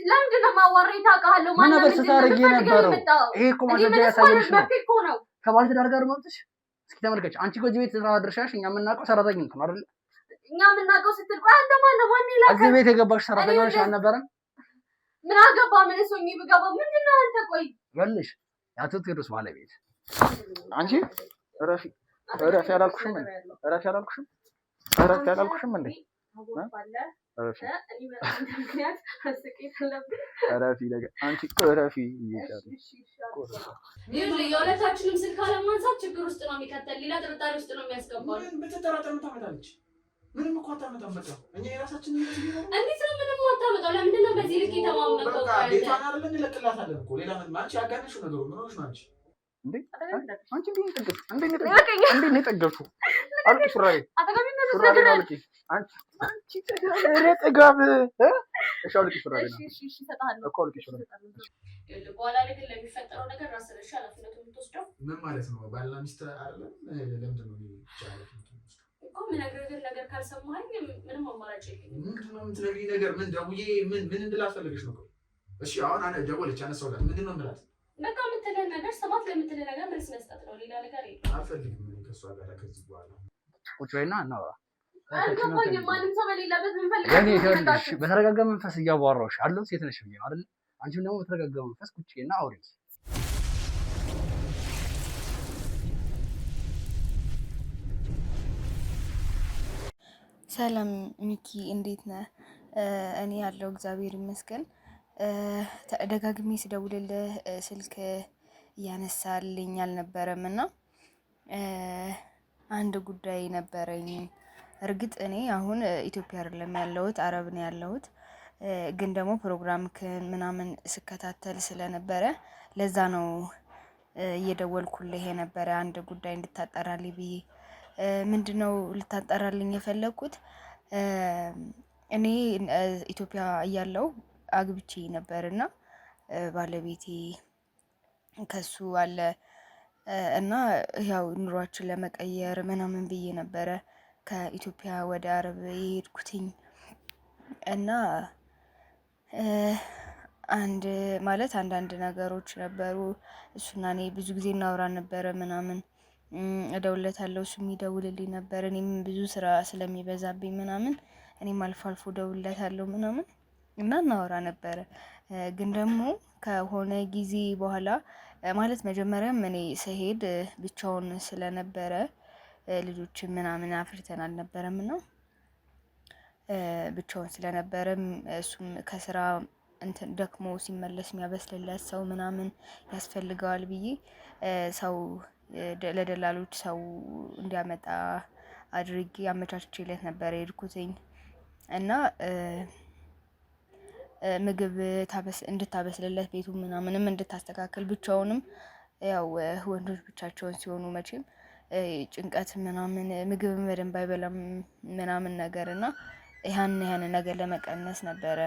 ለምንድነው ማዋረኝ ታውቃለህ ማለት ነው ስታረጊ ነበር ይሄ እኮ ማስረጃ ያሳየሽ ነው ከባል ትዳር ጋር መጥተሽ እስኪ ተመልከች አንቺ እኮ ቤት ስራ ድርሻሽ እኛ የምናውቀው ሰራተኛ ነው አይደል እኛ የምናውቀው ስትል ቆይ አንተ ማን ነው ይላል እዚህ ቤት የገባሽ ሰራተኛ ነሽ አልነበረም ምን አገባ ምን ሶኝ ብገባ ምንድነው አንተ ቆይ ያለሽ ያቶ ቴዎድሮስ ባለቤት አንቺ ረፊ ያላልኩሽም እንዴ ረፊ ለገ አንቺ ረፊ የሁለታችንም ስልክ አለማንሳት ችግር ውስጥ ነው የሚከተል ሌላ ጥርጣሬ ውስጥ ነው የሚያስገባው ምን ብትጠራጠር ታመጣለች ምንም እኮ አታመጣም እኛ የራሳችን እንዴት ነው ምንም አታመጣው ለምንድን ነው በዚህ ልክ የተማመንከው በቃ ዴታና አይደለም እንለቅላታለን እኮ ሌላ ምን ማንቺ ያጋነሽው ነገሩ ምን ሆነሽ ነው እንዴ አንቺ እንዴ ነጠገፉ አልኩ ፍራይ አተጋቢነት ነገር አንቺ ተጋብ እሺ አልኩ ፍራይ እሺ ተጣጣለ እኮ አልኩ ፍራይ በኋላ ላይ ግን ለሚፈጠረው ነገር ራስሽ ኃላፊነቱን የምትወስደው ምን ማለት ነው ባልና ሚስት አይደለም ለምንድን ነው ይቻላል እኮ ምን ነገር ካልሰማኸኝ ምንም አማራጭ የለኝም ምንድነው የምትነግሪኝ ነገር ምን ደውዬ ምን እንድላስፈልግሽ ነው እሺ አሁን አነ ደወለች አነሳውላት ምንድነው የምላት በቃ የምትለኝ ነገር ሰማት ለምትለኝ ነገር መልስ መስጠት ነው ሌላ ነገር የለም አልፈልግም ምን ከሷ ጋር ከዚህ በኋላ ቁጭ በይና እናውራ አልገባኝም ማንም ሰው በሌለበት ምን ፈልገህ ያኔ ይኸውልሽ በተረጋጋ መንፈስ እያዋራሁሽ አለው ሴት ነሽ ብዬ ነው አይደል አንቺም ደግሞ በተረጋጋ መንፈስ ቁጭ በይና አውሪ ሰላም ሚኪ እንዴት ነህ እኔ ያለው እግዚአብሔር ይመስገን ተደጋግሜ ስደውልልህ ስልክ ያነሳልኝ አልነበረምና አንድ ጉዳይ ነበረኝ እርግጥ እኔ አሁን ኢትዮጵያ አይደለም ያለሁት አረብ ነው ያለሁት ግን ደግሞ ፕሮግራምክን ምናምን ስከታተል ስለነበረ ለዛ ነው እየደወልኩልህ የነበረ አንድ ጉዳይ እንድታጣራልኝ ብዬ ምንድነው ልታጣራልኝ የፈለኩት እኔ ኢትዮጵያ እያለሁ አግብቼ ነበርና ባለቤቴ ከሱ አለ እና ያው ኑሯችን ለመቀየር ምናምን ብዬ ነበረ ከኢትዮጵያ ወደ አረብ የሄድኩትኝ እና አንዳንድ ነገሮች ነበሩ እሱና እኔ ብዙ ጊዜ እናወራ ነበረ ምናምን እደውልለታለሁ እሱም ይደውልልኝ ነበር እኔም ብዙ ስራ ስለሚበዛብኝ ምናምን እኔም አልፎ እደውልለታለሁ ምናምን እና እናወራ ነበረ ግን ደግሞ ከሆነ ጊዜ በኋላ ማለት መጀመሪያም እኔ ስሄድ ብቻውን ስለነበረ ልጆችን ምናምን አፍርተን አልነበረምና ብቻውን ስለነበረም እሱም ከስራ እንትን ደክሞ ሲመለስ የሚያበስልለት ሰው ምናምን ያስፈልገዋል ብዬ ሰው ለደላሎች ሰው እንዲያመጣ አድርጌ አመቻችቼለት ነበር የሄድኩትኝ እና ምግብ እንድታበስልለት ቤቱ ምናምንም እንድታስተካክል ብቻውንም ያው ወንዶች ብቻቸውን ሲሆኑ መቼም ጭንቀት ምናምን ምግብ በደንብ አይበላም ምናምን ነገር እና ያን ነገር ለመቀነስ ነበረ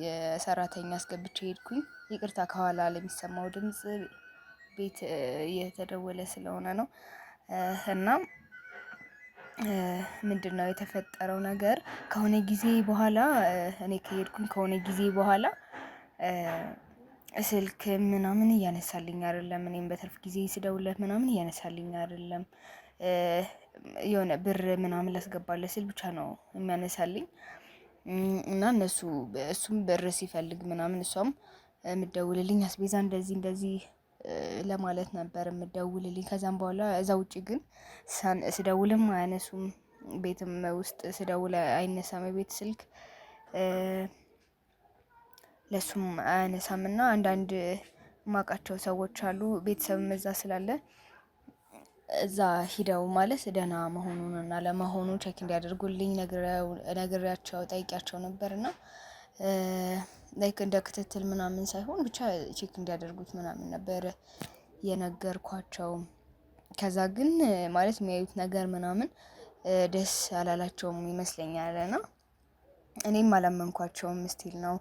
የሰራተኛ አስገብቼ ሄድኩኝ ይቅርታ ከኋላ ለሚሰማው ድምጽ ቤት እየተደወለ ስለሆነ ነው እና ምንድነው የተፈጠረው ነገር ከሆነ ጊዜ በኋላ እኔ ከሄድኩኝ ከሆነ ጊዜ በኋላ ስልክ ምናምን እያነሳልኝ አይደለም እኔም በትርፍ ጊዜ ስደውልለት ምናምን እያነሳልኝ አይደለም የሆነ ብር ምናምን ላስገባለት ስል ብቻ ነው የሚያነሳልኝ እና እሱም ብር ሲፈልግ ምናምን እሷም የምትደውልልኝ አስቤዛ እንደዚህ ለማለት ነበር የምትደውልልኝ ከዛም በኋላ እዛ ውጪ ግን ስደውልም አያነሱም ቤትም ውስጥ ስደውል አይነሳም ቤት ስልክ ለሱም አያነሳምና አንዳንድ ማቃቸው ሰዎች አሉ ቤተሰብ መዛ ስላለ እዛ ሂደው ማለት ደህና መሆኑንና ለመሆኑ ቼክ እንዲያደርጉልኝ ነግሬያቸው ጠይቂያቸው ነበርና ላይክ እንደ ክትትል ምናምን ሳይሆን ብቻ ቼክ እንዲያደርጉት ምናምን ነበር የነገርኳቸው ከዛ ግን ማለት የሚያዩት ነገር ምናምን ደስ አላላቸውም ይመስለኛልና እኔም አላመንኳቸውም ስቲል ነው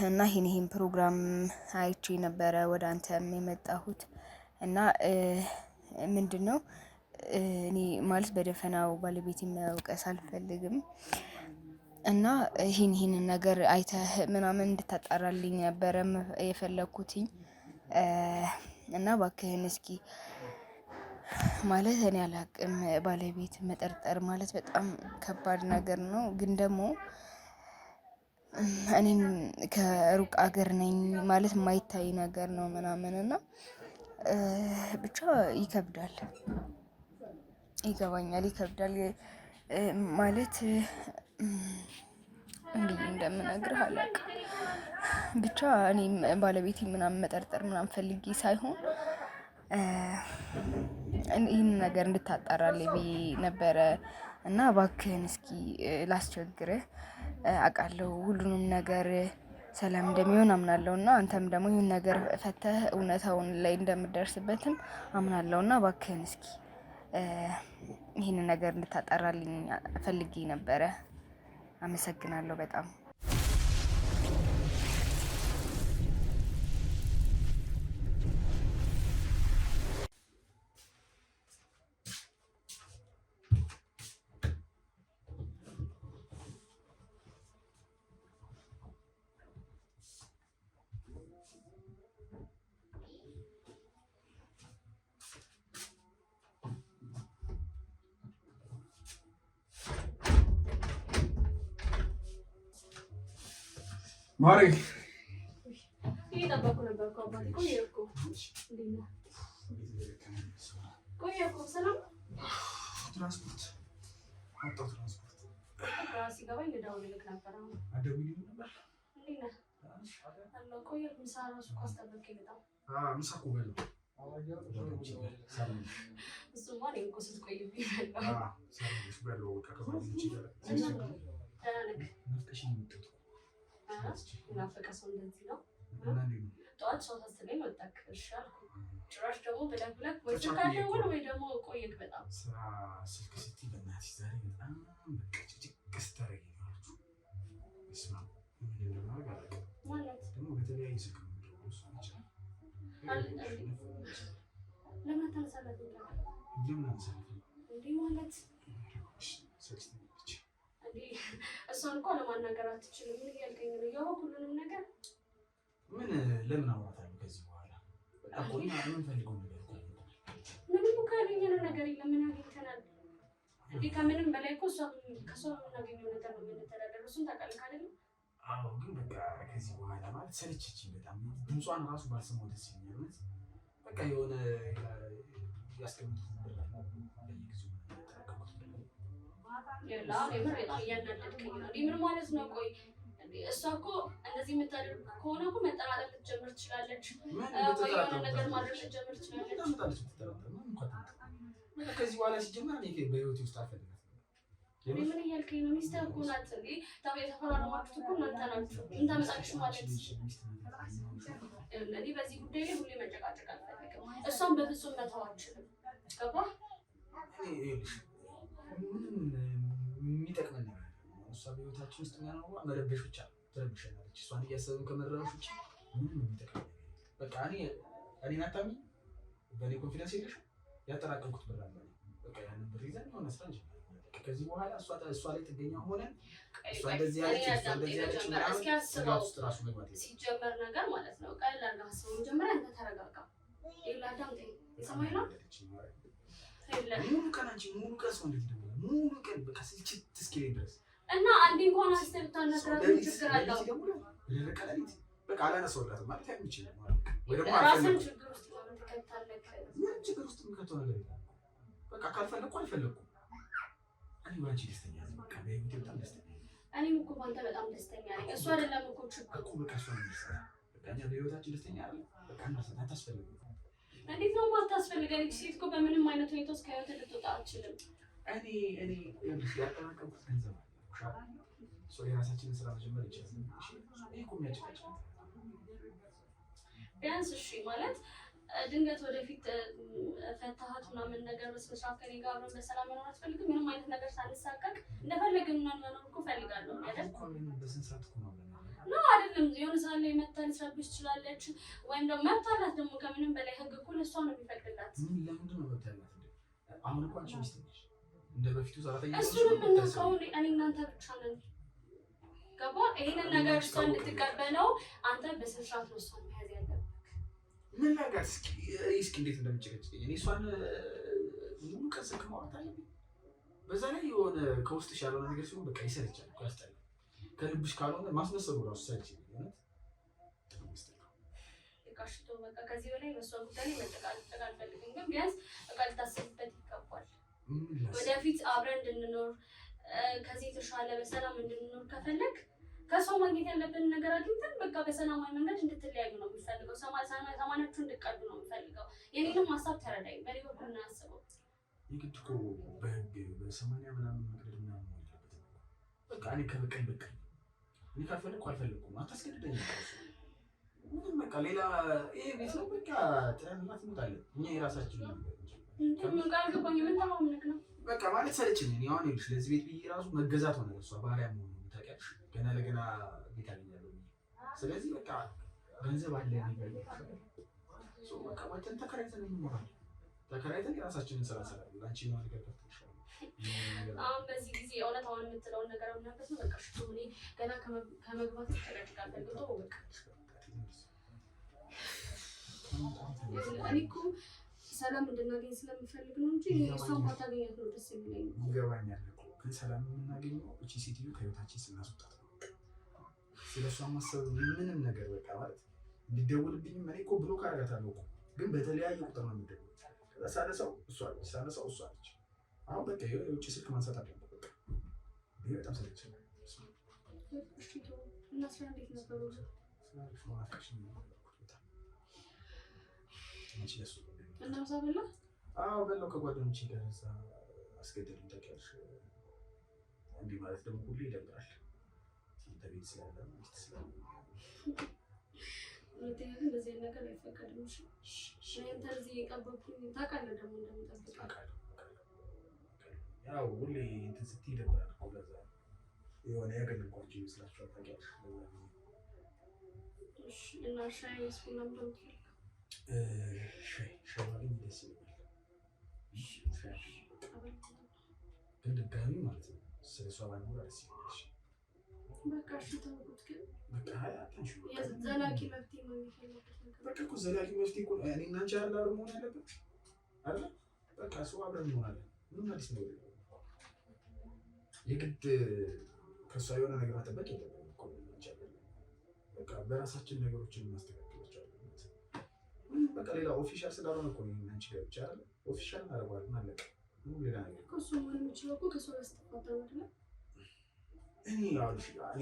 እና ይሄን ፕሮግራም አይቼ ነበረ ወደ አንተም የመጣሁት እና ምንድነው እኔ ማለት በደፈናው ባለቤቴን መውቀስ አልፈልግም እና ይህን ነገር አይተህ ምናምን እንድታጣራልኝ ነበረ የፈለኩትኝ እና እባክህን እስኪ ማለት እኔ አላቅም ባለቤት መጠርጠር ማለት በጣም ከባድ ነገር ነው። ግን ደግሞ እኔም ከሩቅ አገር ነኝ ማለት የማይታይ ነገር ነው ምናምን እና ብቻ ይከብዳል፣ ይገባኛል፣ ይከብዳል ማለት እንዴ እንደምነግርህ አላውቅም። ብቻ እኔም ባለቤቴ ምናምን መጠርጠር ምናምን ፈልጌ ሳይሆን ይህን ነገር እንድታጣራልኝ ብዬ ነበረ እና እባክህን እስኪ ላስቸግርህ አውቃለሁ ሁሉንም ነገር ሰላም እንደሚሆን አምናለሁ እና አንተም ደግሞ ይህን ነገር ፈተህ እውነታውን ላይ እንደምደርስበትም አምናለሁ እና እባክህን እስኪ ይህን ነገር እንድታጣራልኝ ፈልጌ ነበረ። አመሰግናለሁ በጣም። ማሪ እየጠበኩ ነበር እኮ አባቴ። ቆየሁ እኮ። ቆየሁ እኮ። ሰላም ትራንስፖርት አጣሁ። ትራንስፖርት ሲገባኝ ልደውልልህ ነበር። አትደውይልኝም ነበር? እንዴት ነህ? አለሁ። ቆየሁ። ምሳ እራሱ እኮ አስጠበቅከኝ በጣም። ምሳ እኮ በላሁ። እሱማ እኔም እኮ ስትቆይብኝ በላሁ። ናፈቀ ሰው እንደዚህ ነው። ጠዋት ሰው ታስለኝ ወጣክ። እሺ አልኩህ። ጭራሽ ደግሞ ብለህ ወይ ስልክ አልደውል ወይ ደግሞ ቆየክ በጣም። ስልክ ስትይ በእናትሽ ዛሬ በጣም በቃ ጭቅጭቅ ስታደርጊኝ ማለት ደግሞ በተለያየ ስልክ ነው የምትደውለው። እሱ ለምን አታነሳላት? ለምን አነሳላት እንዴ ማለት እሷን እኮ ለማናገር አትችልም። ምን እያልከኝ ነው? ያው ሁሉንም ነገር ምን ለምን አወራታለሁ ከዚህ በኋላ? በቃ እኮ እኛ የምንፈልገው ነገር እኮ ምንም እኮ ያገኘነው ነገር የለም። ምን አግኝተናል እንዴ? ከምንም በላይ እኮ ከእሷ የምናገኘው ነገር ነው የምንተዳደረው። እሱን ታውቃለህ አይደል? አዎ፣ ግን በቃ ከዚህ በኋላ ማለት ሰለቸችኝ በጣም። ድምጿን ራሱ ባልሰማው ደስ ይለኛል። በቃ የሆነ ያስቀምጡት ብር በየጊዜው የምር በጣም እያናደድከኝ ነው። ምን ማለት ነው? ቆይ እሷ እኮ እንደዚህ የምታደርግ ከሆነ እኮ መጠራጠር ልትጀምር ትችላለች። የሆነ ነገር ማድረግ ልትጀምር ትችላለች። ከዚህ በኋላ ሲጀመር እኔ በህይወቴ ውስጥ አልፈልግም። ምን እያልከኝ ነው? ሚስትህ እኮ ናት እንዴ? የተፈራረማችሁት እኮ እናንተ ናችሁ። ምን ታመጣለች ማለት እኔ በዚህ ጉዳይ ላይ ሁሌ መጨቃጨቅ አልፈልግም። እሷን በፍጹም መተው አልችልም። ገባህ? የሚጠቅመን ነገር እሷ በህይወታችን ውስጥ የሚያኖረው መረበሽ ብቻ ነው። ትረብሸናለች። እሷን እያሰብን ከመረበሽ ውጭ ምንም የሚጠቅመን በቃ እኔን አታምኚ? በእኔ ኮንፊደንስ የለሽም? ያጠራቀምኩት ብር አለ። በቃ ያንን ብር ይዘን የሆነ ስራ እንጀምራለን። ከዚህ በኋላ እሷ ላይ ጥገኛ ሆነን እሷ እንደዚህ ያለች እስኪ አስበው ውስጥ ራሱ መግባት ሲጀመር ነገር ማለት ነው። ቀላል አድርገህ አስበው። መጀመሪያ አንተ ተረጋጋ። ይኸውልህ አዳምጠኝ። የሰማኝ ነው ሙሉ ቀን ሰው እንዴት ይደውላል? ሙሉ ቀን በቃ ስልችት እስኪለኝ ድረስ እና አንዴ እንኳን አንስተ ብታናግራት ችግር አለው? በቃ አላነሳሁላትም ማለት አይችልም ወይ ደግሞ ራስን ችግር ውስጥ ትከታለህ። ምን ችግር ውስጥ የምከተው ነገር የለም። በቃ ካልፈለኩ አልፈለኩም። እኔ ባንቺ ደስተኛ ነኝ። በቃ በህይወቴ በጣም ደስተኛ ነኝ። እኔም እኮ ባንተ በጣም ደስተኛ ነኝ። እሱ አይደለም እኮ ችግር እኮ በቃ እሷ ነው ደስተኛ። በቃ እኛ በህይወታችን ደስተኛ አይደል? በቃ እናሰና አታስፈልግም። እንዴት ነው የማታስፈልገኝ? ሴት እኮ በምንም አይነት ሁኔታ ውስጥ ከህይወት ልትወጣ አትችልም። እኔ ያጠራቀምኩት ገንዘብ አለ። ሰው የራሳችንን ስራ መጀመር ይችላል። እሺ እኮ የሚያጭቃጭቅ ቢያንስ እሺ ማለት ድንገት ወደፊት ፈታሃት ምናምን ነገር በስነ ስርዓት ከእኔ ጋር አብረን በሰላም መኖር አትፈልግም? ምንም አይነት ነገር ሳንሳቀቅ እንደፈለግን መኖር እኮ እፈልጋለሁ አይደል? በስነ ስርዓት እኮ ነው አይደለም። የሆነ ሰዓት ላይ መታ ልትረብሽ ትችላለች፣ ወይም ደግሞ መብት አላት። ደግሞ ከምንም በላይ ህግ እኮ ለእሷ ነው የሚፈቅድላት። ለምንድን ነው መብት ያላት? አሁን እኮ አንቺ ሚስት ነሽ፣ እንደ በፊቱ ሰራተኛ ነሽ። እሱንም የምናውቀው እኔ እናንተ ብቻ ነን። ይሄንን ነገር እሷ እንድትቀበለው አንተ በስነ ስርዓት ነው እሷን መያዝ ያለብህ። ምን ነገር እስኪ እንዴት እንደምትጨቀጭኝ እኔ እሷን ሙሉ ቀን ስልክ ማውራት አለብኝ። በዛ ላይ የሆነ ከውስጥሽ ያልሆነ ነገር ሲሆን በቃ ይሰለቻል እኮ ያስጠላል። ከልብሽ ካልሆነ ማስመሰሉ ራሱ ሰልች ይሆናል። እቃሽቶ በቃ ከዚህ በላይ በሷ ጉዳይ መጠቃለል አልፈልግም። ግን ቢያንስ በቃ ልታስብበት ይገባል። ወደፊት አብረን እንድንኖር ከዚህ የተሻለ በሰላም እንድንኖር ከፈለግ ከሰው ማግኘት ያለብን ነገር አግኝተን በቃ በሰላማዊ መንገድ እንድትለያዩ ነው የምፈልገው። ሰማናችሁ እንድትቀዱ ነው የምፈልገው። የኔንም ሀሳብ ተረዳኝ። በኔ በኩል ነው ያስበው። የግድ እኮ በህግ በሰማንያ ምናምን መቅደድ ምናምን ነው ያለበት። በቃ እኔ ከበቀኝ በቃ እኔ ካልፈለግኩ አልፈለግኩም። አታስገድደኝ። ምንም በቃ ሌላ ይሄ ቤት ነው በቃ ጥረንላት እንወጣለን። እኛ የራሳችን ነው በቃ ማለት ሰለችኝ። እኔ አሁን ይኸውልሽ ለዚህ ቤት ብዬ ራሱ መገዛት ሆነ እሷ ባህሪያ መሆኑ ታውቂያለሽ። ገና ለገና ቤት አገኛለሁ። ስለዚህ በቃ ገንዘብ አለ የሚባል ሰው በቃ ወጥተን ተከራይተን እንኖራለን። ተከራይተን የራሳችንን ስራ እንሰራለን። አንቺ ነው ነገር ከተሻለ አሁን በዚህ ጊዜ እውነት አሁን የምትለውን ነገር አምናበት ነው። በቃ ሽቶ እኔ ገና ከመግባት ተረጋግጣ ፈልጎ በቃ እኔ እኮ ሰላም እንድናገኝ ስለምፈልግ ነው እንጂ እሷን ባታገኛት ነው ደስ የሚለኝ። ይገባኛል እኮ ግን ሰላም የምናገኘው እቺ ሴትዮ ከህይወታችን ስናስወጣት ነው። ስለሷ ማሰብ ምንም ነገር በቃ ማለት እንዲደውልብኝም እኔ እኮ ብሎክ አደርጋታለሁ እኮ ግን በተለያየ ቁጥር ነው የምደውለው። ሳነሳው እሷ አለች፣ ሳነሳው እሷ አለች። አሁን በቃ የውጭ ስልክ ማንሳት አለበት። በቃ ይሄ በጣም ሰለቸኝ። እሺ እና ስራ እንዴት ነበር? እና ምሳ በላ? አዎ በላው። ከጓደኞቼ ጋር እዛ አስገደሉኝ። ታውቂያለሽ እንዲህ ማለት ደግሞ ሁሌ ይደብራል። አንተ ቤት ስላለ ሚስት ስላለ እንደዚህ ነገር አይፈቀድም። አንተ እዚህ የቀበብኩኝ ታውቃለህ ደግሞ እንደምጠብቅ አውቃለሁ። ያው ሁሌ እንትን ስትይ ይደብራል እኮ ለዛ የሆነ ያገለግሏቸው ይመስላችኋል። ታውቂያለሽ እና ሻይ ወይስ ቡና ምናምን ሻይ ማግኘት ደስ ይለኛል። ግን ድጋሚ ማለት ነው ስለሷ ባይኖር ደስ ይለኛል። በቃ እሺ ተውኩት። ግን በቃ አታንሽ ዘላቂ መፍትሄ ነው የሚፈልጉት ነገር። በቃ እኮ ዘላቂ መፍትሄ እኮ እኔ እና አንቺ አብረን መሆን ያለበት አይደል? በቃ ሰው አብረን እንሆናለን። ምንም አዲስ ነገር የለም። የግድ ከእሷ የሆነ ነገር መጠበቅ የለብንም እኮ በቃ በራሳችን ነገሮችን እናስተካክላቸዋለን። በቃ ሌላ ኦፊሻል ስላልሆነ እኮ ነው አንቺ ጋር ብቻ አይደል? ኦፊሻል እናደርገዋለን አለቀ። ምንም ሌላ ነገር እኮ እሱ ምን የሚችለው እኮ ከሰው ጋር ስትፋታ ነው አይደል? እኔ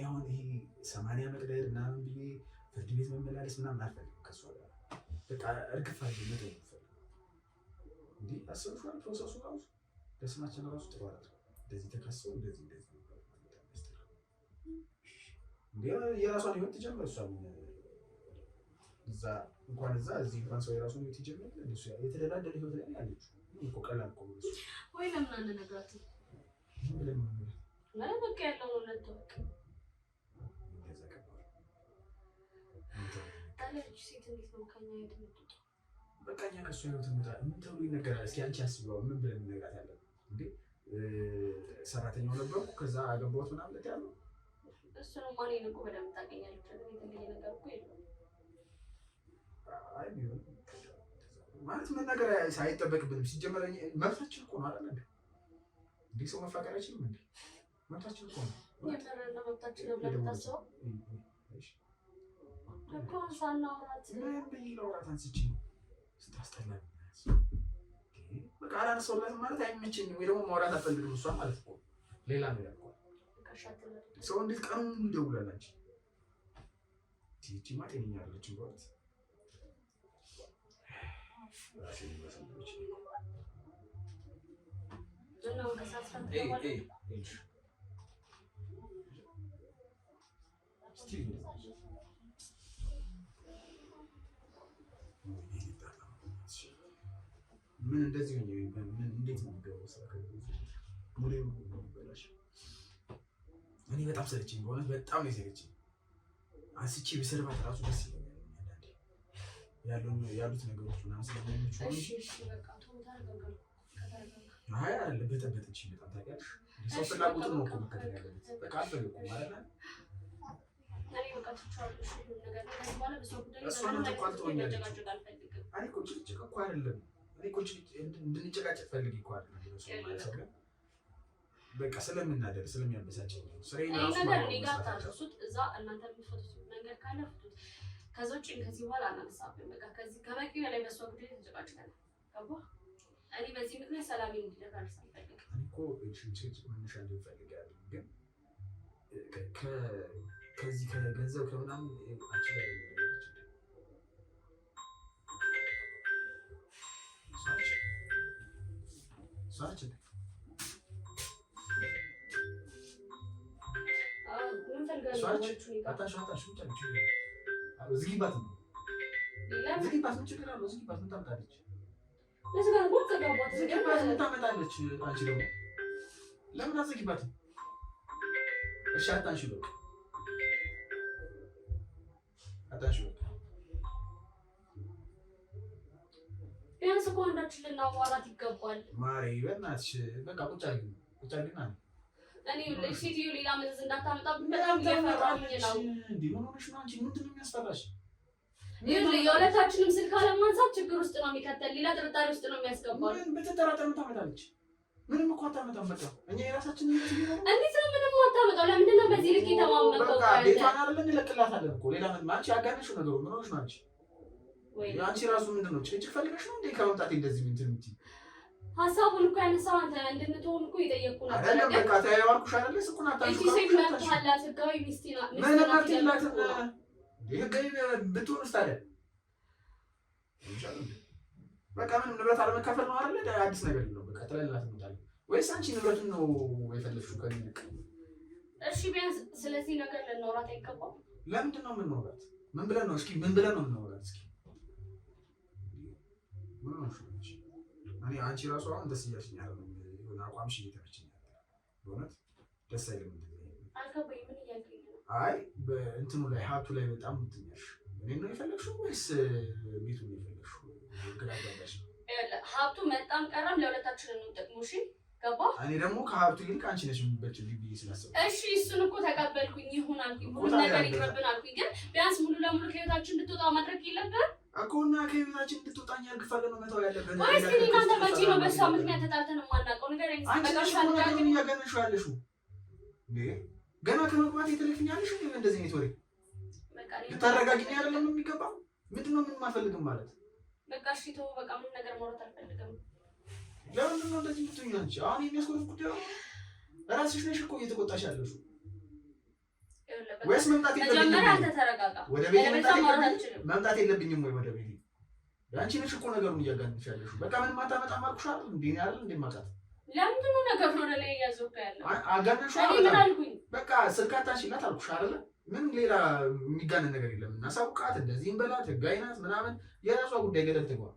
አሁን ይሄ 80 መቅደር ምናምን ብዬ ፍርድ ቤት መመላለስ ምናምን አልፈልግም ከእሷ ጋር በቃ እርግፍ አድርጌ መተው የምፈልገው። እንዲህ አስበሽዋል? ፕሮሰሱ ራሱ ለስማችን ራሱ ጥሩ አይደለም። እንደዚህ ተከሰው እንደዚህ የራሷን ህይወት ትጀምር። እሷ እዛ እንኳን እዚህ እንኳን ሰው የራሱን ህይወት ይጀምራል። እሱ የተደላደለ ህይወት ላይ ያለችው እኮ ቀላል እኮ ነው። ወይ ለምን አንነግራትም? ማለት በቃ ያለውን እውነት ተወቅ። ታለች ሴት እንዴት ነው ከኛ ህይወት የምትወጣው? በቃ እኛ ከእሱ ህይወት ምን ተብሎ ይነገራል? እስኪ አንቺ አስበው። ምን ብለን እንነግራታለን እንዴ? ሰራተኛው ነበርኩ ከዛ አገባሁት ምናምን ለት ያለው እሱ ነው። ማን እኮ በደምብ ታገኛለች። የተለየ ነገር እኮ የለም። አይ ቢሆን ማለት ምን ነገር ሳይጠበቅብንም ሲጀመር መብታችን እኮ ነው አይደል እንዴ? እንዴ ሰው መፋቀር አይችልም እንዴ? መብታችን እኮ ነው። የመረና መብታችን ነው ብለን ታስበው እኮ ሳናውራት ምን ብዬ ላውራት አንስቼ ስታስጠላ በቃ አላነሳሁላትም ማለት አይመቸኝም ወይ ደግሞ ማውራት አልፈልግም እሷን ማለት እኮ ሌላ ነው ያልኩት። ሰው እንዴት ቀኑን ሙሉ ይደውላል? አንቺ ቲቲማ ጤነኛ አይደለችም ማለት ምን እንደዚህ ነው? ምን እንዴት ነው የሚገባው? ስራ ሙሉ ይበላሽ። እኔ በጣም ሰለችኝ፣ በእውነት በጣም ነው የሰለችኝ። አንስቼ በሰርባት ራሱ ደስ ይለኛል። ያሉት ነገሮች ምናምን ስለሚመቹ አይ አይደለም በጠበጠች በጣም ታውቂያለሽ። ሰው ፍላጎቱን ነው እኮ መከተል ያለበት። በቃ አልፈልግም ማለት ነው ትችላለሽ ሁሉ ነገር ከዚህ በኋላ በሰው ጉዳይ እሷን ተቋልጦኛል። እኔ እኮ ጭቅጭቅ እኮ አይደለም። እኔ እኮ እንድንጨቃጨቅ ፈልጌ እኮ አይደለም። በቃ ስለምናደር ስለሚያበሳጨኝ ነው። ስራዬን ራሱ ነገር እኔ ጋር ታርሱት እዛ እናንተ የምትፈቱት ነገር ካለ ፍቱት። ከዛ ውጭ ከዚህ በኋላ አናነሳብን። በቃ ከዚህ ከበቂ በላይ በሰው ጉዳይ ተጨቃጭቀናል። ገባ? እኔ በዚህ ምክንያት ሰላሜን እንዲደፈርስ አልፈልግም። እኔ እኮ ጭቅጭቅ መነሻ እንፈልጋለን ግን ከዚህ ከገንዘብ ከምናምን አንቺ ጋር ያለች ሳች ቢያንስ እኮ አንዳችን ልናዋራት ይገባል። ማሬ በእናትሽ በቃ ቁጭ አድርጊ አለ። እኔ ሴትዮ ሌላ መዘዝ እንዳታመጣ በጣም እየፈራሁኝ ነው። እንዴ ምን ሆነሽ ነው አንቺ? ምንድን ነው የሚያስፈራሽ? የሁለታችንም ስልክ አለማንሳት ችግር ውስጥ ነው የሚከተል፣ ሌላ ጥርጣሬ ውስጥ ነው የሚያስገባል። ምን ብትጠራጠር ምን ታመጣለች? ምንም እኮ አታመጣም። በቃ እኛ የራሳችንን እንዴት ነው ምንም አታመጣው? ለምንድን ነው በዚህ ልክ የተማመንከው? በቃ ቤቷን አይደለም እንለቅላታለን እኮ ሌላ ምን አንቺ ያጋነሽው ነገሩ ምን ሆነሽ ነው አንቺ? አንቺ ራሱ ምንድን ነው ጭቅጭቅ ፈልገሽ ነው እንዴ ከመምጣቴ እንደዚህ ምን ትምጪ? ሀሳቡን እኮ ያነሳው አንተ እንድንተውን እኮ የጠየቅኩ ነበር። አይደለም በቃ ታያዋልኩሽ አይደለ? ስኩን አታንሹ እቺ ሴት መብት አላት፣ ህጋዊ ሚስት ናት። ምን መብት የላትም? ህጋዊ ብትሆንስ ታዲያ በቃ ምንም ንብረት አለመካፈል ነው አይደለ? አዲስ ነገር ነው። በቃ ተለላላት ነው ወይስ አንቺ ንብረቱን ነው የፈለግሽው ከሚልቅ? እሺ ቢያንስ ስለዚህ ነገር ልናወራት አይገባም? ለምንድን ነው የምናወራት? ምን ብለን ነው? እስኪ ምን ብለን ነው የምናወራት? እስኪ ምን ነው እኔ አንቺ ራሱ አሁን ደስ እያልሽኝ አይደለም። የሆነ አቋምሽ እየተመቸኝ አይደለም። በእውነት ደስ አይልም። አልገባኝም። ምን እያልከኝ ነው? አይ በእንትኑ ላይ ሀብቱ ላይ በጣም እንትኛሽ እኔ ነው የፈለግሽው ወይስ ቤቱ ነው የፈለግሽው? ግራ ገባሽ? ሀብቱ መጣም ቀረም ለሁለታችንን ነው ጥቅሙ። እሺ ገባ? እኔ ደግሞ ከሀብቱ ይልቅ አንቺ ነሽ የምትበልጪው ብዬ ስላሰብኩ እሺ እሱን እኮ ተቀበልኩኝ። ይሁን አልኩኝ። ሁሉ ነገር ይቅርብን አልኩኝ። ግን ቢያንስ ሙሉ ለሙሉ ከህይወታችን እንድትወጣ ማድረግ የለብህም እኮ እና ከህይወታችን እንድትወጣኝ ያልግፋለ ነው መተው ያለብን። ወይስ ግን እናንተ መቼ ነው በሷ ምክንያት ተጣልተን የማናውቀው ነገር? አንቺ ነሽ ነገር እያገነሽው ያለሽው እንዴ? ገና ከመግባት የተለክኛለሽ እንዴ? እንደዚህ ነው ወሬ ልታረጋግኝ አይደለም የሚገባው። ምንድን ነው ምን ማፈልግም ማለት በቃ እሺ ተው በቃ ምን ነገር ማውራት አልፈልግም። ለምንድን ነው እንደዚህ የምትሆኚ አንቺ? አሁን የሚያስቆርጥ ጉዳይ ነው። ራስሽ ነሽ እኮ እየተቆጣሽ ያለሽው። ወይስ መምጣት የለብኝም? ወደ ቤት መምጣት የለብኝም ወይ ወደ ቤት? አንቺ ነሽ እኮ ነገሩን እያጋነንሽ ያለሽው። በቃ ምንም አታመጣም አልኩሽ አይደል? እንዴ ነው አይደል? እንዴ ማጣት ለምንድን ነው ነገሩ ወደ ላይ እያዞርክ ያለው? አጋነንሽ አይደል? ምን አልኩኝ? በቃ ስልክ አታንሺላት አልኩሽ አይደል? ምንም ሌላ የሚጋነን ነገር የለም። እናሳውቃት፣ እንደዚህም በላት፣ ህጋዊ ናት ምናምን፣ የራሷ ጉዳይ ገደል ትግባ።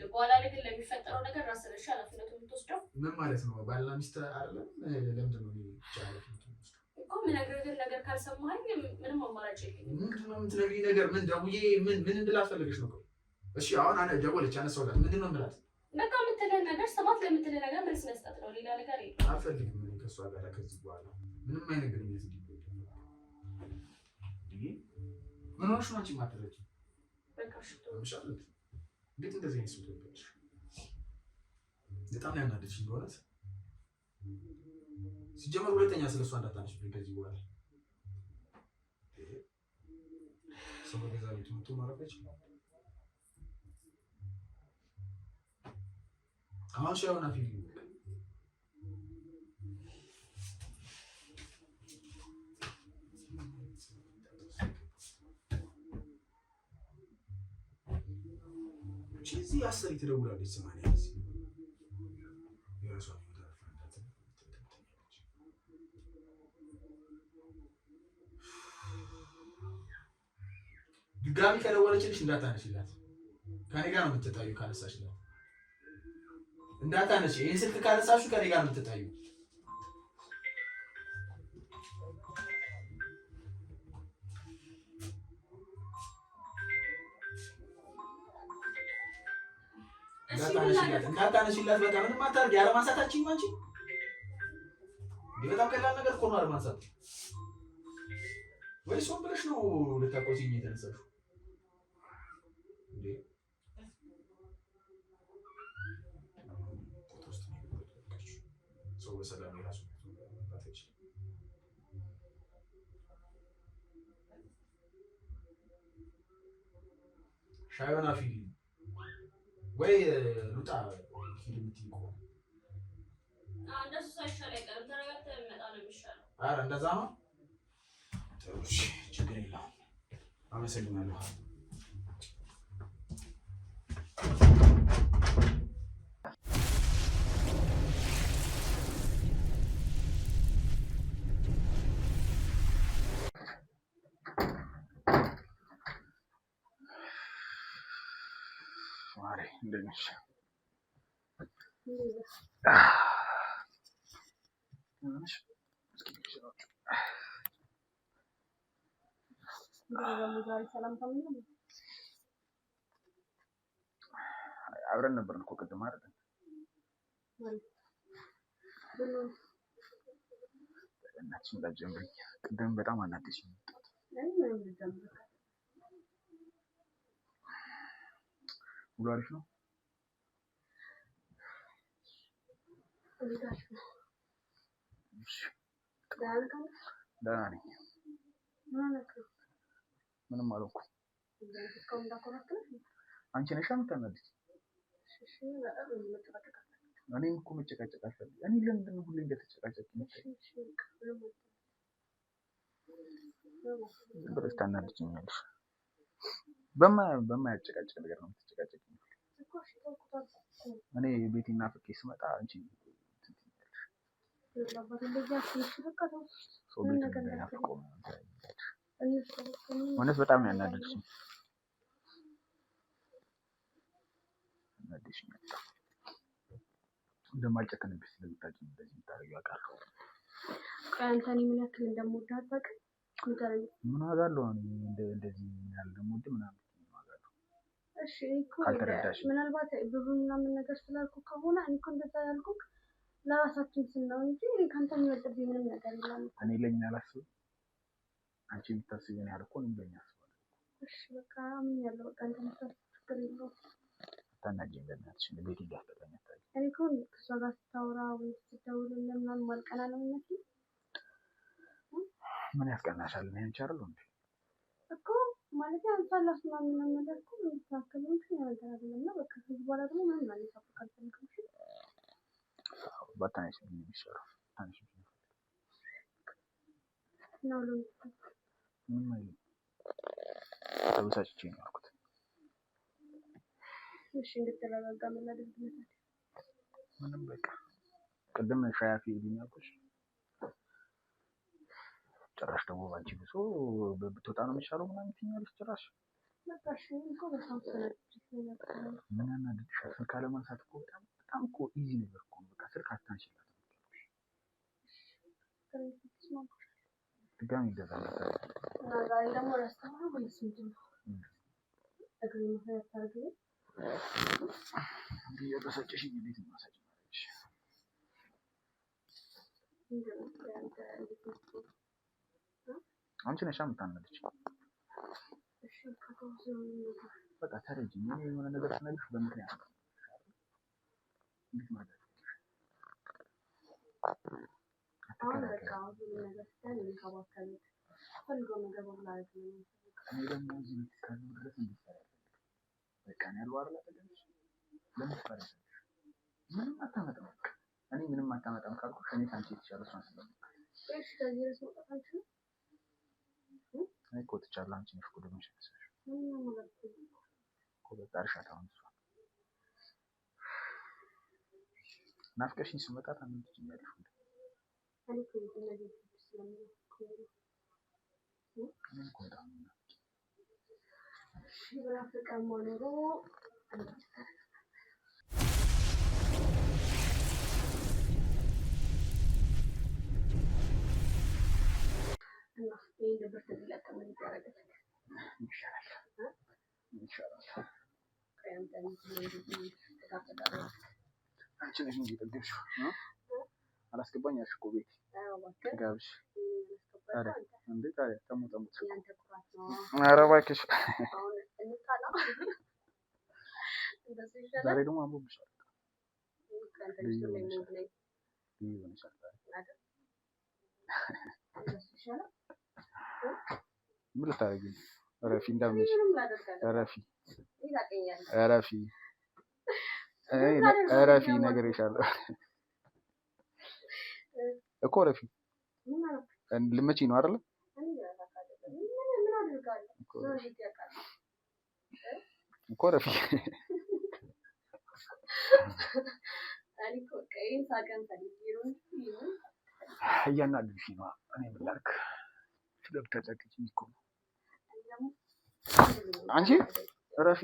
በኋላ ላይ ግን ለሚፈጠረው ነገር ራስህ ነሽ ኃላፊነቱን የምትወስደው። ምን ማለት ነው? ባልና ሚስት አይደለም? ለምንድን ነው ኃላፊነቱን የምትወስደው? እኮ የምነግርህን ነገር ካልሰማኸኝ ምንም አማራጭ የለኝም። ምንድን ነው የምትነግሪኝ ነገር? ምን ደውዬ ምን እንድላት ፈልገሽ ነው? እሺ አሁን ደወለች፣ አነሳሁላት። ምንድን ነው የምላት? በቃ የምትልህ ነገር ስማት፣ ለምትልህ ነገር መልስ መስጠት ነው። ሌላ ነገር የለም። አልፈልግም እኔ ከእሷ ጋር ከዚህ በኋላ ምንም አይነት ግንኙነት እንዲኖር። ምን ሆነሽ ነው አንቺ የማትረጂኝ? በቃ እሺ ተውሻለሁ። እንዴት እንደዚህ አይነት ሰው ትወዳለሽ? በጣም ያናደድሽ እንደሆነ ሲጀመር ሁለተኛ ስለሷ እንዳታነሽብኝ ከዚህ በኋላ። ሰው በገዛ ቤቱ መጥቶ ማረፍ አይችልም። አሁን ሻውና ፊልም እዚህ 10 ትደውላለች። 80 ጊዜ የራሷን ድጋሚ ከደወለችልሽ እንዳታነሽላት። ከኔ ጋር ነው የምትጣዩ። ካነሳሽላት እንዳታነሽ። ይሄን ስልክ ካነሳሽው ከኔ ጋር ነው የምትጣዩ። እንዳታነሽላት። በቃ ምንም አታርጊ። ያለማንሳታችን ነው አንቺ። በጣም ቀላል ነገር እኮ ነው አለማንሳት። ወይስ ሆን ብለሽ ነው ልታቆሲኝ የተነሳሽው? እንዴ ሰው በሰላም የራሱ መምጣት አይችልም። ሻዩን አፊ ወይ ሉጣ ፊልም የምትይ ከሆነ እንደሱ ሳይሻል አይቀርም። ተረጋግተህ መጣ ነው የሚሻለው። ኧረ እንደዛ ነው። እሺ ችግር የለውም። አመሰግናለሁ። ማሪ እንደት ነሽ? አብረን ነበርን እኮ ቅድም አይደል? እናትሽ እንዳትጀምሪኝ። ቅድም በጣም አናደሽኝ። ሁሉ አሪፍ ነው? ደህና ነኝ። ምንም አልሆንኩም። አንቺ ነሽ የምታናድጂኝ። እኔም እኮ መጨቃጨቅ አልፈልግም። እኔ ለምንድን ነው ሁሌ እንደተጨቃጨቅን? ዝም ብለሽ ታናድጂኛለሽ። በማያጨቃጭቅ ነገር ነው የምትጨቃጨቅኝ። እኔ ቤቴና ፍቄ ስመጣ አንቺ ሰው ቤት እንዳይናፍቀው እውነት በጣም ነው ያናደድሽኝ። እንደማልጨክንብሽ ስለምታውቂ እንደዚህ የምታደርጊው አውቃለሁ። አንተ እኔ ምን ያክል እንደምወድህ አታውቅም? ምን አውቃለሁ እንደዚህ ያህል እንደምወድህ ምናምን አውቃለሁ። እሺ እኮ ምናልባት ብዙ ምናምን ነገር ስላልኩ ከሆነ እኔ እኮ እንደዛ ያልኩህ ለራሳችን ስናው እንጂ ከአንተ የሚወጥብኝ ምንም ነገር የለም። እኔ ለኛ አላስብም። አንቺ የምታስቢውን ያህል እኮ እኔም ለኛ አስባለሁ። እሺ በቃ ምን ያለው በቃ አንተ የምታስብ ችግር የለውም። ታናጂኝ በእናትሽ ቤት እያስጠላኝ አታውቂም። እኔ እኮ ከእሷ ጋር ስታወራ ወይ ስትደውልልህ ምናምን ማልቀና ነው የሚመስለው። ምን ያስቀናሻል? እኔ አንቺ አይደለሁ እንዴ እኮ ማለት አንተ አላስ ምናምን ነገር እኮ የምትታከል ነው ነገር አይደለም። እና በቃ ከዚህ በኋላ ደግሞ ምንም ማለት አልፈልግም። በታንሽ ምን ይሻላል? ታንሽ ነው ነው ምን ማለት ተበሳጭቼ ነው ያልኩት። እሺ እንድትረጋጋ ምን ላድርግ? ምንም በቃ ቅድም ሻይ አፊ ይልኝ አልኩሽ። ጭራሽ ደግሞ ባንቺ ብሶ ብትወጣ ነው የሚሻለው ምናምን ትኛለሽ ጭራሽ። በቃ እሺ እኮ በጣም ስለዚህ ምን ያናድድሻል? ስልክ አለማንሳት እኮ በጣም እኮ ኢዚ ነገር እኮ ነው። በቃ ስልክ አታንሺላት። ድጋሚ እንደዛ እና ዛሬ ደግሞ ረስተኸው ወይስ ምንድን ነው? እግሬ ምክንያት ታርገኝ እንዴ ያበሳጨሽኝ እንዴት ማሳጭ ማለሽ? አንቺ ነሽ የምታናድጂኝ። እሺ ከተወሰነ በቃ ተረጂኝ። እኔ የሆነ ነገር ስነግርሽ በምክንያት ነው። እንዴት ማለት ነው? አሁን በቃ ሁሉ ነገር ስለሚንከባከብ ፈልገው ነገር በማለት ነው። እኔ ደግሞ እዚህ ቤት እስካለሁ ድረስ እንዲሰራ በቃ ነው ያለው አይደል? ተገኘሽ ለምን ፈረሰ? ምንም አታመጣም። እኔ ምንም አታመጣም ካልኩሽ እኔ ካንቺ የተሻለ ሰው ስለሆነ እሺ ከዚህ ድረስ መውጣት አልችልም። እኔ እኮ ትቻለህ። አንቺ ነሽ እኮ ደግሞ ሸክሰሽ እኮ በቃ እርሻት። አሁን እሷ ናፍቀሽኝ ስመጣ ታምንትኛለሽ። እኔ እኮ እንደዚህ ስለምንቆይ እኔ እኮ በጣም ነው በአፍሪካ ሞኖሮ እና ይሄን ብርት ሊለቀም ይደረጋል ይሻላል ይሻላል። አንቺ ነሽ እንጂ ጠገብሽው አላስገባኝ አልሽ እኮ ቤት ጋብሽ እንዴ ታዲያ ተሙት ኧረ እባክሽ ዛሬ ደግሞ አምሮብሻል ምን ልታደርጊ ነው? እረፊ እንዳትመጪ እረፊ ነግሬሻለሁ እኮ እረፊ ልትመጪ ነው አይደለ እኮ እረፊ እያናደድሽ ነው እኔ ምን ላድርግ ስለምታጨቅጭኝ እኮ አንቺ እረፊ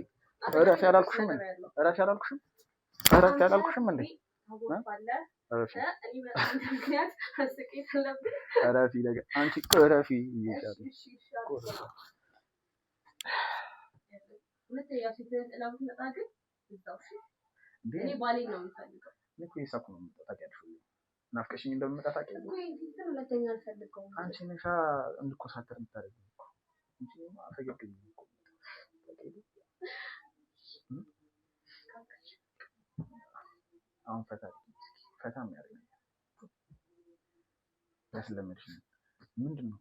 አላልኩሽም እንዴ እረፊ አላልኩሽም እንዴ እረፊ ነገር አንቺ እረፊ ናፍቀሽኝ እንደምመጣ ታውቂያለሽ አንቺ ነሻ እንድኮሳተር የምታደርጊኝ እኮ እንጂ አፈገግኝ እኮ አሁን ፈታ የሚያደርግ ያስለመድሽ ምንድን ነው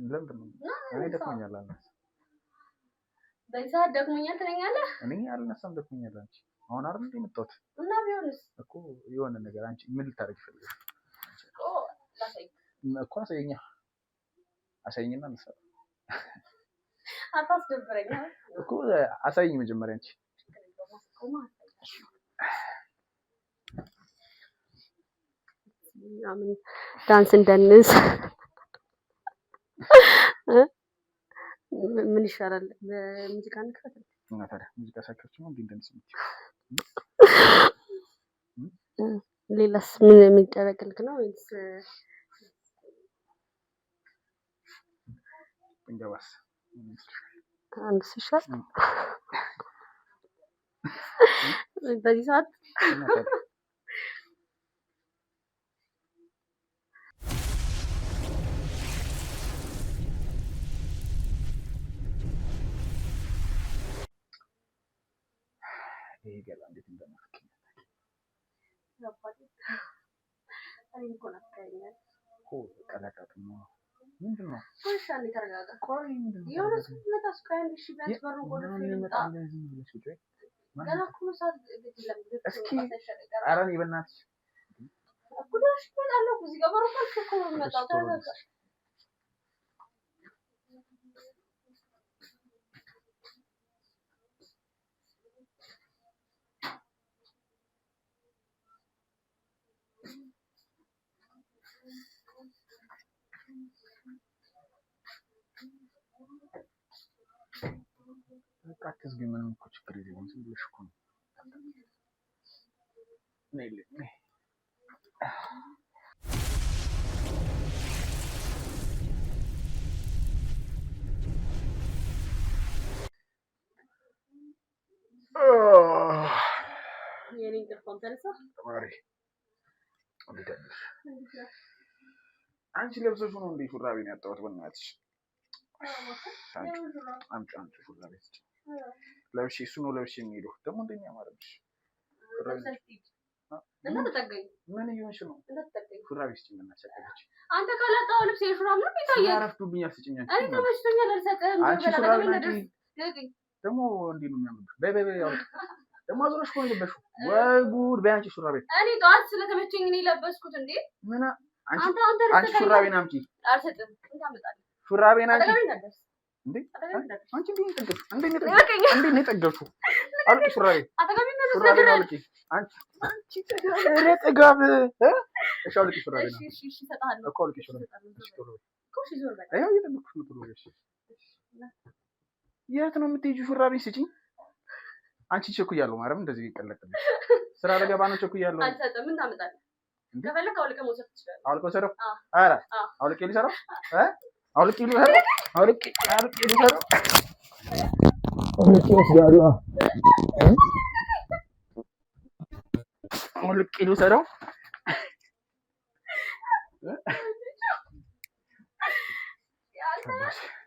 ለምንድን ነው እኔ ደክሞኛል አልነሳም በዚህ ሰዓት ደክሞኛል ትለኛለህ እኔ አልነሳም ደክሞኛል አንቺ አሁን አይደል እንደ መጣሁት እና ቢሆንስ እኮ የሆነ ነገር አንቺ ምን ልታደርጊ ፈልገሽ እኮ አሳይኝና እንሰራ አታስደብረኝ እኮ አሳይኝ መጀመሪያ አንቺ ዳንስ እንደንስ ምን ይሻላል ሙዚቃ እንክፈት እና ታዲያ ሙዚቃ ሳይከፍቺ ነው እንደንስ ሌላስ ምን የሚደረግልክ ነው ወይስ እንገባስ አንድ ሲሻል በዚህ ሰዓት ይሄ ገላ እንዴት እንደማፈቅ ቀለቀጥ ነው ምንድን ነው እስኪ ኧረ እኔ በእናትሽ በቃ አትዝጊው ምንም እኮ ችግር የለውም ዝም ብለሽ እኮ ነው አንቺ ለብሰሽ ነው እንዴ ሹራቤን ያጣሁት በእናትሽ አምጪ ሹራቤ ለብሼ እሱ ነው ለብሼ የሚሄደው ደግሞ እንደኛ አማረብሽ ምን እየሆንሽ ነው ሹራቤ ስጭኝ እናሰቀለች አንተ ካላጣው ልብስ የሹራብ ነው ይታያል ያረፍዱብኛል ስጭኝ እኔ ተመችቶኛል አልሰጥህም አንቺ ሹራቤ ደግሞ እንዴ ነው የሚያምርብሽ በይ ያውጥ ደግሞ አዞረሽ ነው የለበሽው ወይ ጉድ በያንቺ ሹራቤ እኔ ጠዋት ስለተመቸኝ እኔ ለበስኩት እንዴ ምን አንቺ ሹራቤን አምጪ አልሰጥም እንዳመጣልህ ሹራቤን አምጪ እንዴ አንቺ እንዴ ነው የጠገብሽው አልቂ ሹራቤ ሹራቤን አልቂ አንቺ ተጋብ እሺ አልቂ ሹራቤን እሺ እሰጥሃለሁ እኮ አልቂ ሹራቤ እሺ ዞር በቃ አይ እየጠበቅኩሽ ነው ቶሎ በሽ የት ነው የምትሄጂው ሹራቤን ስጪኝ አንቺ ቸኩያለሁ ማረም እንደዚህ ይቀለጥልሽ ስራ ለገባ ነው ቸኩያለሁ አልሰጥም እንዳመጣልህ ከፈለክ አውልቀህ መውሰድ ትችላለህ አውልቀህ ወሰደው ኧረ አውልቄ ልሰራው አውልቄ ልሰራው አውልቄ ልሰራው አውልቄ ወስዳለሁ አውልቄ ልሰራው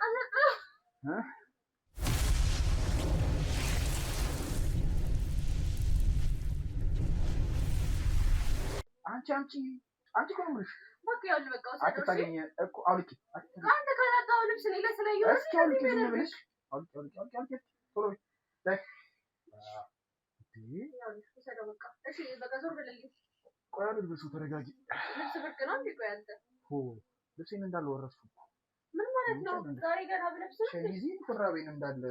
መጣሽ? አንቺ እኮ ነው የምልሽ። በቃ ያው በቃ አትታገኝ እኮ አውልቂ። አንተ ካላጣው ልብስ እኔ ላይ ስለየው እስኪ አውልቂ ዝም ብለሽ አውልቂ ቶሎ በይ። እሺ በቃ ዞር በለልኝ። ቆይ አልልበሱ ተረጋጊ። ልብስ ብርቅ ነው እንዴ? ቆይ አንተ ልብሴን እንዳለ ወረስኩ። ምን ማለት ነው? ዛሬ ገና ብለብስ ሸሚዜን ሹራቤን እንዳለ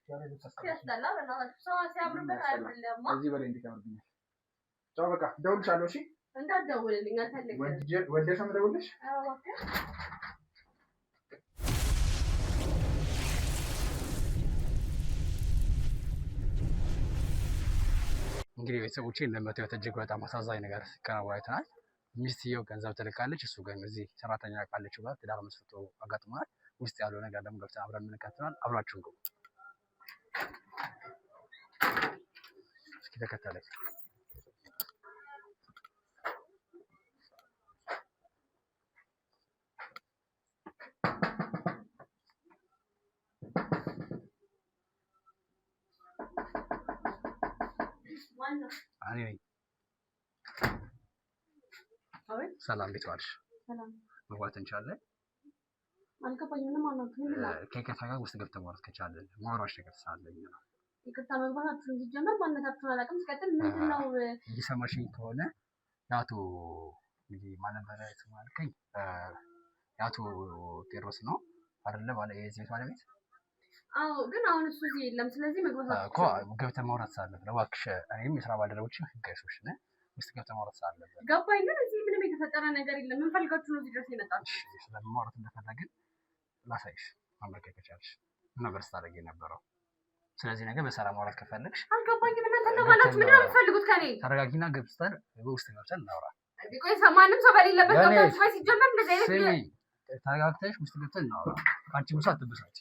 ያለ ልብስ ያስጠላ። በእናትህ ሰው ሲያምርበት አይደለም። እዚህ በላይ እንዴት ያምርብኛል? ቻው በቃ እደውልልሻለሁ። እሺ እንዳትደውልልኝ አልፈልግም። ወልደሽ ነው የምደውልልሽ? አዎ እባክህ። እንግዲህ ቤተሰቦቼ እንደምታዩት እጅግ በጣም አሳዛኝ ነገር ሲከናወን አይተናል። ሚስትየው ገንዘብ ትልካለች፣ እሱ ግን እዚህ ሰራተኛ ካለችው ጋር ትዳር መስርቶ አጋጥሟል። ውስጥ ያለው ነገር ደግሞ ገብተን አብረን እንከታተላለን። አብራችሁን ግቡ። እስኪ ተከተለኝ። ሰላም እንዴት ዋልሽ? መግባት እንችላለን? ከይቅርታ ጋር ውስጥ ገብተን ማውራት ከቻለን ማውራሽ ነገር ሳለኝ ነው። ይቅርታ መግባታችሁን ሲጀመር ማንነታችሁን አላውቅም። ሲቀጥል ምንድን ነው እየሰማሽኝ ከሆነ የአቶ እንግዲህ ማን ነበረ ስሙ አልከኝ? የአቶ ቴዎድሮስ ነው አይደለ? የዚህ ቤት ባለቤት። አዎ ግን አሁን እሱ እዚህ የለም። ስለዚህ መግባታችሁ እኮ ገብተን ማውራት ሳለብን እባክሽ፣ እኔም የስራ ባልደረቦችን ህጋዊ ሰዎች ነን። ውስጥ ገብተን ማውራት ሳለብን ገባኝ። ግን እዚህ ምንም የተፈጠረ ነገር የለም። ምን ፈልጋችሁ ነው እዚህ ድረስ የመጣችሁ? ስለምን ማውራት እንደፈለግን ላሳይሽ። ማመልከት ከቻልሽ ምን ነበር ስታደርጊ የነበረው? ስለዚህ ነገር በሰላም ማውራት ከፈለግሽ አልገባኝም። እናንተ እንደማላችሁ ምንድን ነው የምትፈልጉት ከኔ? ተረጋጊና ገብተን ውስጥ ገብተን እናውራ። ቆይ ማንም ሰው በሌለበት ገብታችሁ ሲጀመር እንደዚህ አይነት ተረጋግተሽ ውስጥ ገብተን እናውራ። አንቺ ሙሳ አትበሳጭ።